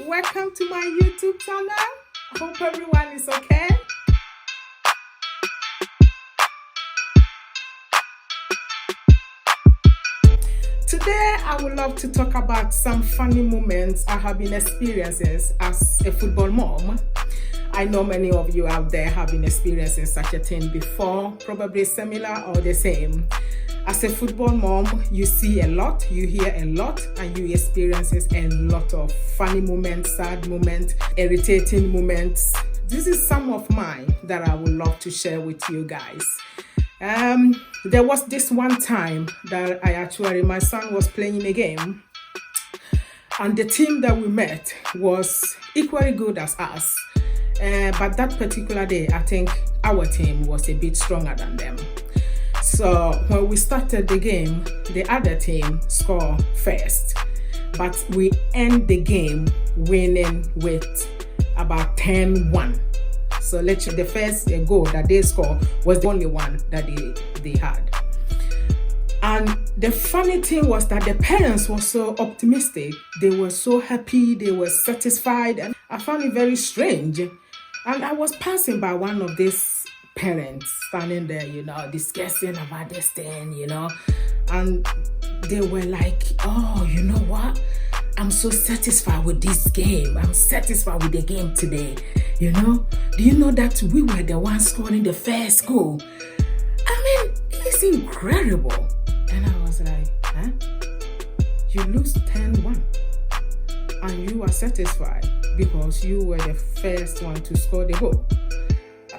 Welcome to my YouTube channel. I hope everyone is okay. Today, I would love to talk about some funny moments I have been experiencing as a football mom. I know many of you out there have been experiencing such a thing before, probably similar or the same. As a football mom, you see a lot, you hear a lot, and you experience a lot of funny moments, sad moments, irritating moments. This is some of mine that I would love to share with you guys. There was this one time that my son was playing a game, and the team that we met was equally good as us. But that particular day, I think our team was a bit stronger than them. So when we started the game, the other team scored first, but we end the game winning with about 10-1. So the first goal that they scored was the only one that they had. And the funny thing was that the parents were so optimistic. They were so happy. They were satisfied. And I found it very strange. And I was passing by one of these parents standing there, discussing about this thing, and they were like, oh, you know what? I'm so satisfied with this game. I'm satisfied with the game today. Do you know that we were the ones scoring the first goal? I mean, it's incredible. And I was like, huh? You lose 10-1 and you are satisfied because you were the first one to score the goal.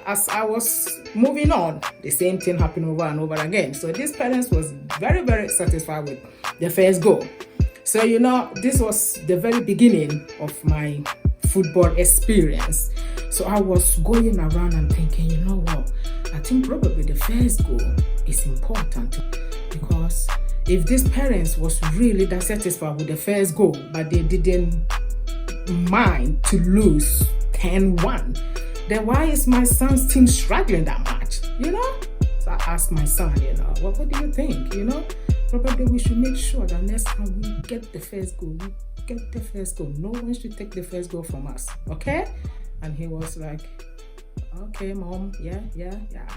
As I was moving on, the same thing happened over and over again. So these parents was very, very satisfied with the first goal. So, this was the very beginning of my football experience. So I was going around and thinking, you know what? I think probably the first goal is important, because if these parents was really that satisfied with the first goal, but they didn't mind to lose 10-1, then why is my son's team struggling that much? So I asked my son, what do you think? Probably we should make sure that next time we get the first goal, No one should take the first goal from us, okay? And he was like, okay, mom, yeah,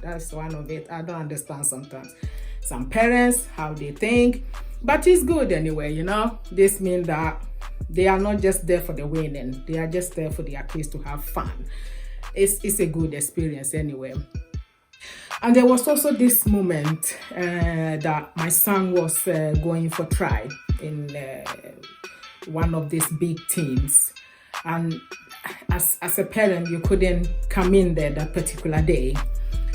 that's one of it. I don't understand sometimes. Some parents, how they think, but it's good anyway, This means that they are not just there for the winning. They are just there for their kids to have fun. It's a good experience anyway. And there was also this moment that my son was going for try in one of these big teams. And as a parent, you couldn't come in there that particular day.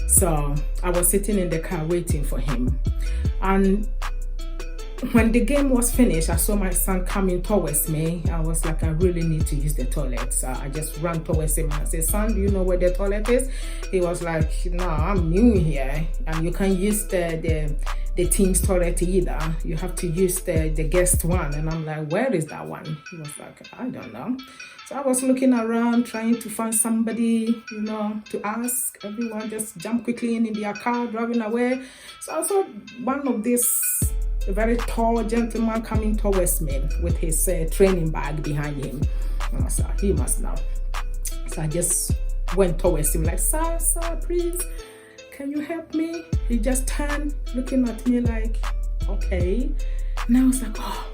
So I was sitting in the car waiting for him. And when the game was finished, I saw my son coming towards me. I was like, I really need to use the toilet. So I just ran towards him and I said, son, do you know where the toilet is? He was like, no, I'm new here. And you can't use the team's toilet either. You have to use the guest one. And I'm like, where is that one? He was like, I don't know. So I was looking around, trying to find somebody, to ask. Everyone just jumped quickly in their car, driving away. So I saw one of these a very tall gentleman coming towards me with his training bag behind him. And I said, he must know. So I just went towards him like, sir, please, can you help me? He just turned, looking at me like, okay. And I was like, oh,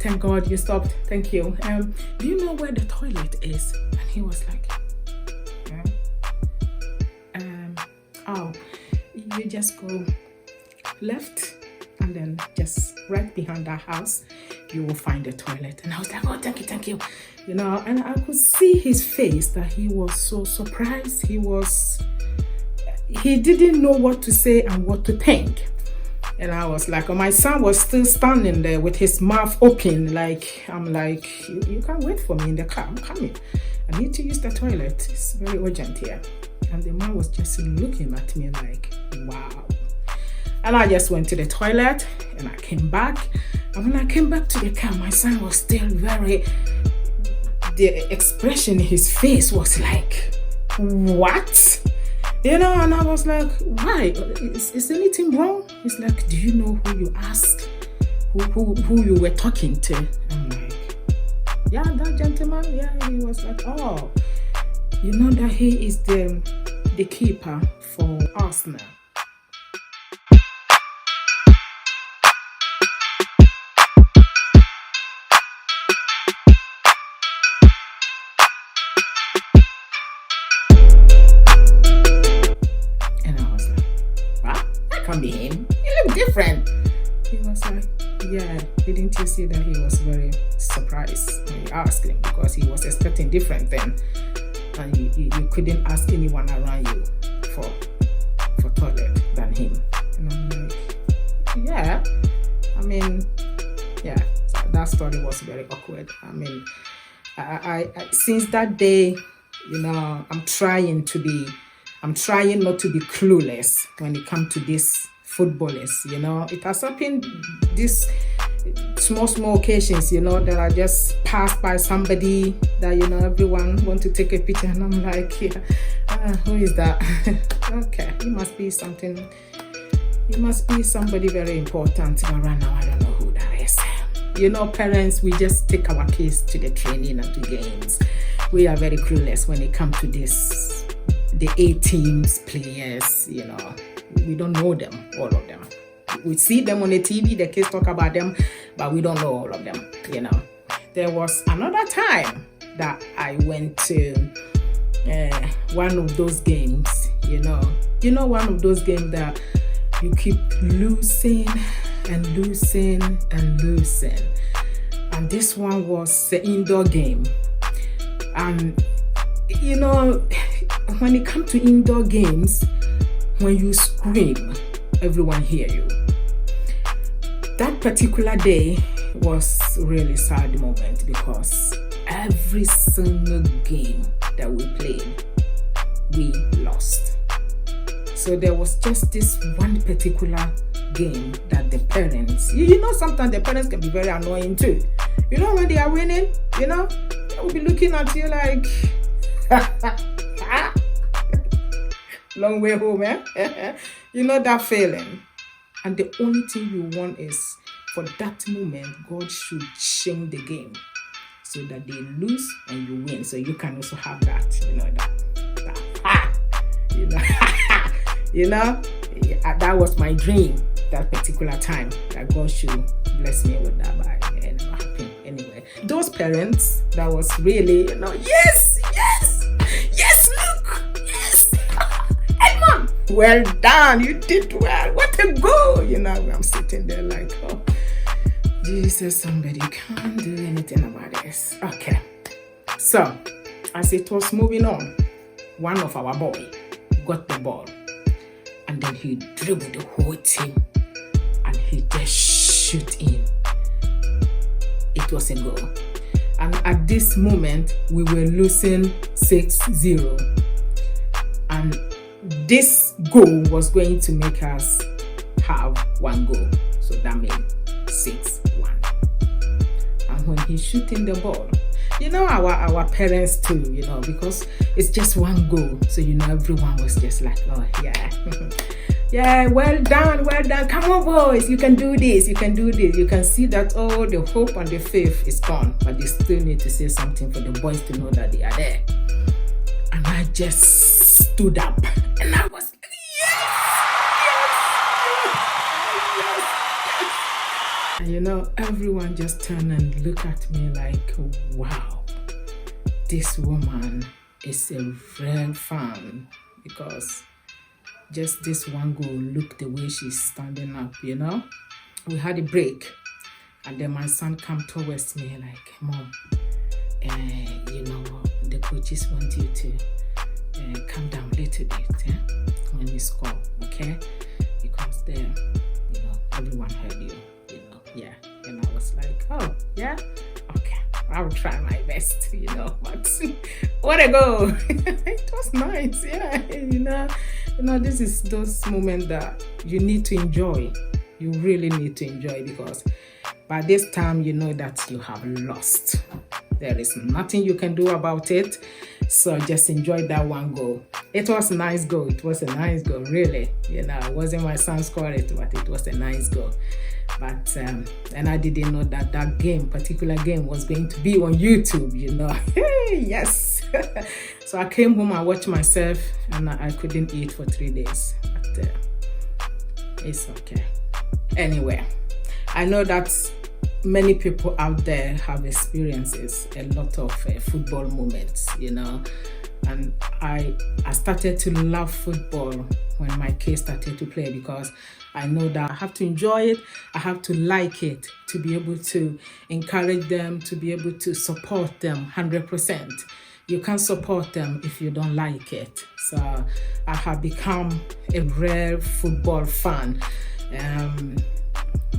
thank God you stopped. Thank you. Do you know where the toilet is? And he was like, you just go left, and then just right behind that house, you will find the toilet. And I was like, oh, thank you. And I could see his face that he was so surprised. He didn't know what to say and what to think. And I was like, my son was still standing there with his mouth open. I'm like, you can't wait for me in the car. I'm coming. I need to use the toilet. It's very urgent here. And the man was just looking at me like, wow. And I just went to the toilet and I came back. And when I came back to the car, my son was still the expression in his face was like, what? And I was like, why? Is anything wrong? He's like, do you know who you asked? Who you were talking to? I'm like, Yeah, that gentleman, yeah, he was like, oh, you know that he is the keeper for Arsenal. And I was like, what? That can't be him. He looked different. He was like, yeah, didn't you see that he was very surprised when you asked him, because he was expecting different then, and you couldn't ask anyone around you for toilet than him. And I'm like, yeah, I mean, yeah, so that story was very awkward. I mean, I since that day, you know, I'm trying not to be clueless when it comes to this footballers. You know, it has happened this small occasions, you know, that I just passed by somebody that, you know, everyone want to take a picture, and I'm like, yeah, who is that? Okay, it must be somebody very important, but right now I don't know who that is. You know, parents, we just take our kids to the training and to games. We are very clueless when it comes to this, the A teams players, you know. We don't know them, all of them. We see them on the TV, the kids talk about them, but we don't know all of them, you know. There was another time that I went to one of those games, you know, one of those games that you keep losing and losing and losing. And this one was the indoor game. And, you know, when it comes to indoor games, when you scream, everyone hear you. That particular day was really sad moment, because every single game that we played, we lost. So there was just this one particular game that the parents, you know, sometimes the parents can be very annoying too. You know, when they are winning, you know, they will be looking at you like, long way home, eh? You know that feeling. And the only thing you want is for that moment, God should change the game so that they lose and you win. So you can also have that, you know, you know, that was my dream that particular time, that God should bless me with that, but it never happened anyway. Those parents, that was really, you know, yes, look, yes. Edmond, well done, you did well, what a goal. You know, I'm sitting there like, oh, Jesus, somebody can't do anything about this. Okay, so as it was moving on, one of our boy got the ball, and then he dribbled the whole team, and he just shoot in. It was a goal. And at this moment, we were losing 6-0. And this goal was going to make us have one goal. So that made 6-1. And when he's shooting the ball, you know, our parents too, you know, because it's just one goal. So, you know, everyone was just like, oh, yeah. Yeah, well done. Come on, boys. You can do this. You can see that, oh, the hope and the faith is gone. But they still need to say something for the boys to know that they are there. And I just stood up. And I was like, yes. And, you know, everyone just turned and looked at me like, wow, this woman is a real fan. Because just this one goal, look the way she's standing up, you know. We had a break, and then my son come towards me like, Mom, you know, the coaches want you to calm down a little bit when we score, okay? Because then, you know, everyone heard you, you know, yeah. And I was like, oh, yeah? Okay, I'll try my best, you know, but what a goal. It was nice, yeah, you know, this is those moments that you need to enjoy. You really need to enjoy, because by this time, you know that you have lost. There is nothing you can do about it. So just enjoy that one goal. It was a nice goal. It was a nice goal, really. You know, it wasn't my son scored it, but it was a nice goal. But and I didn't know that particular game was going to be on YouTube, Yes. So I came home, I watched myself, and I couldn't eat for 3 days. But it's okay. Anyway, I know that many people out there have experiences a lot of football moments, and I started to love football when my kids started to play, because I know that I have to enjoy it, I have to like it, to be able to encourage them, to be able to support them 100%. You can't support them if you don't like it. So I have become a real football fan.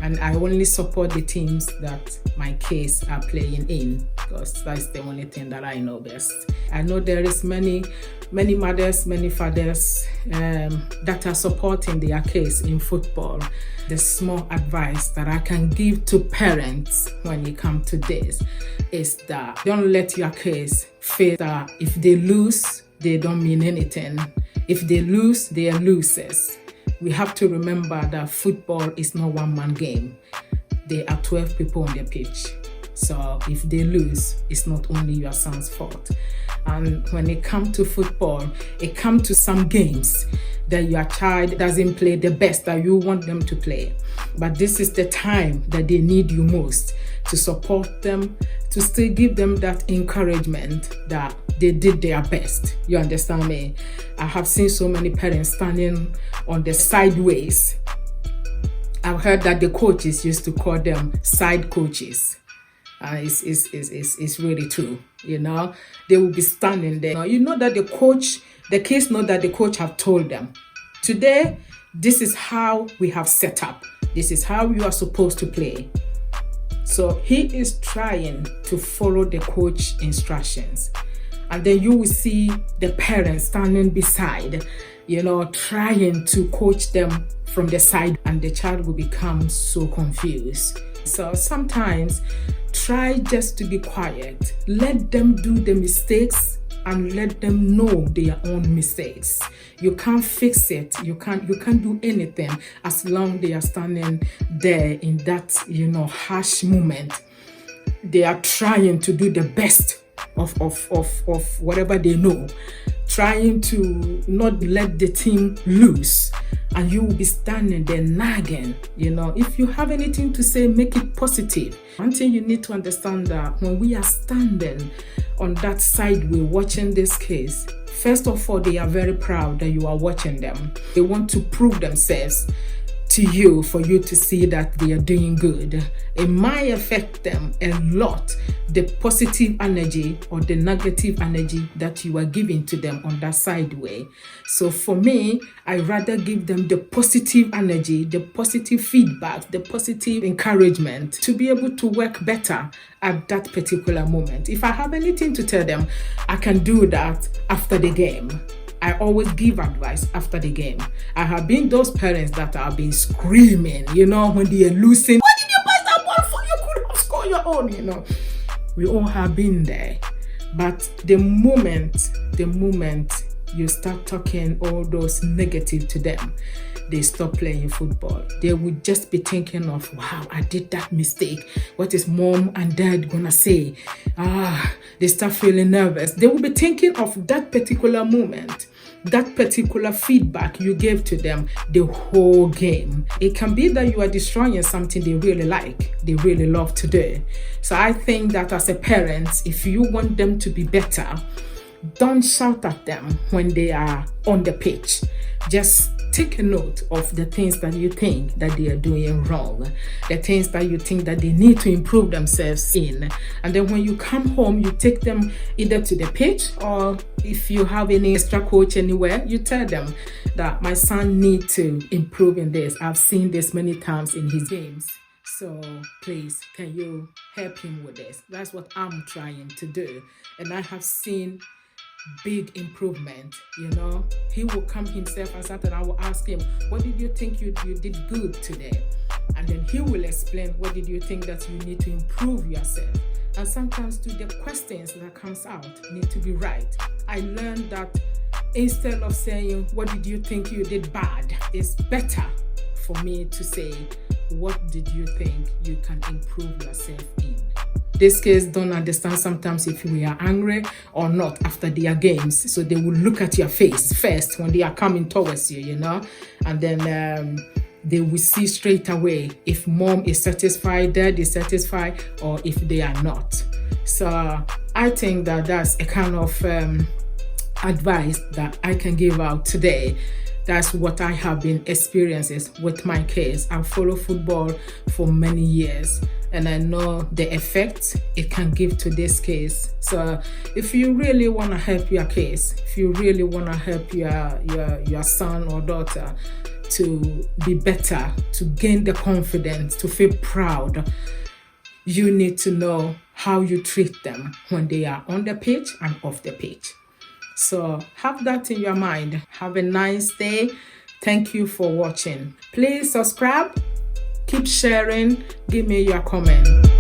And I only support the teams that my kids are playing in, because that's the only thing that I know best. I know there is many mothers, many fathers that are supporting their kids in football. The small advice that I can give to parents when it comes to this is that don't let your kids feel that if they lose, they don't mean anything. If they lose, they are losers. We have to remember that football is not one-man game. There are 12 people on the pitch. So if they lose, it's not only your son's fault. And when it comes to football, it comes to some games that your child doesn't play the best that you want them to play. But this is the time that they need you most, to support them, to still give them that encouragement that they did their best. You understand me? I have seen so many parents standing on the sideways. I've heard that the coaches used to call them side coaches. It's really true. They will be standing there. That the kids know that the coach have told them, today, this is how we have set up. This is how you are supposed to play. So he is trying to follow the coach instructions. And then you will see the parents standing beside, trying to coach them from the side, and the child will become so confused. So sometimes try just to be quiet. Let them do the mistakes and let them know their own mistakes. You can't fix it. You can't do anything as long as they are standing there in that, harsh moment. They are trying to do the best of whatever they know, trying to not let the team lose, and you will be standing there nagging. If you have anything to say, make it positive. One thing you need to understand, that when we are standing on that side, we're watching this case, first of all, they are very proud that you are watching them. They want to prove themselves to you, for you to see that they are doing good. It might affect them a lot, the positive energy or the negative energy that you are giving to them on that side way. So for me, I rather give them the positive energy, the positive feedback, the positive encouragement to be able to work better at that particular moment. If I have anything to tell them, I can do that after the game. I always give advice after the game. I have been those parents that have been screaming, when they are losing. What did you pass that ball for? You could have scored your own, We all have been there. But the moment you start talking all those negative to them, they stop playing football. They would just be thinking of, wow, I did that mistake. What is mom and dad gonna say? They start feeling nervous. They will be thinking of that particular moment, that particular feedback you gave to them the whole game. It can be that you are destroying something they really like, they really love to do. So I think that as a parent, if you want them to be better, don't shout at them when they are on the pitch. Just take a note of the things that you think that they are doing wrong, the things that you think that they need to improve themselves in. And then when you come home, you take them either to the pitch, or if you have any extra coach anywhere, you tell them that my son needs to improve in this. I've seen this many times in his games. So please, can you help him with this? That's what I'm trying to do. And I have seen big improvement. He will come himself and something. I will ask him, what did you think you did good today? And then he will explain, what did you think that you need to improve yourself? And sometimes too, the questions that comes out need to be right. I learned that instead of saying, what did you think you did bad, it's better for me to say, what did you think you can improve yourself in? This case don't understand sometimes if we are angry or not after their games. So they will look at your face first when they are coming towards you, you know, and then they will see straight away if mom is satisfied, dad is satisfied, or if they are not. So I think that that's a kind of advice that I can give out today. That's what I have been experiencing with my case. I follow football for many years and I know the effect it can give to this case. So if you really want to help your case, if you really want to help your son or daughter to be better, to gain the confidence, to feel proud, you need to know how you treat them when they are on the pitch and off the pitch. So have that in your mind. Have a nice day. Thank you for watching. Please subscribe, keep sharing, give me your comment.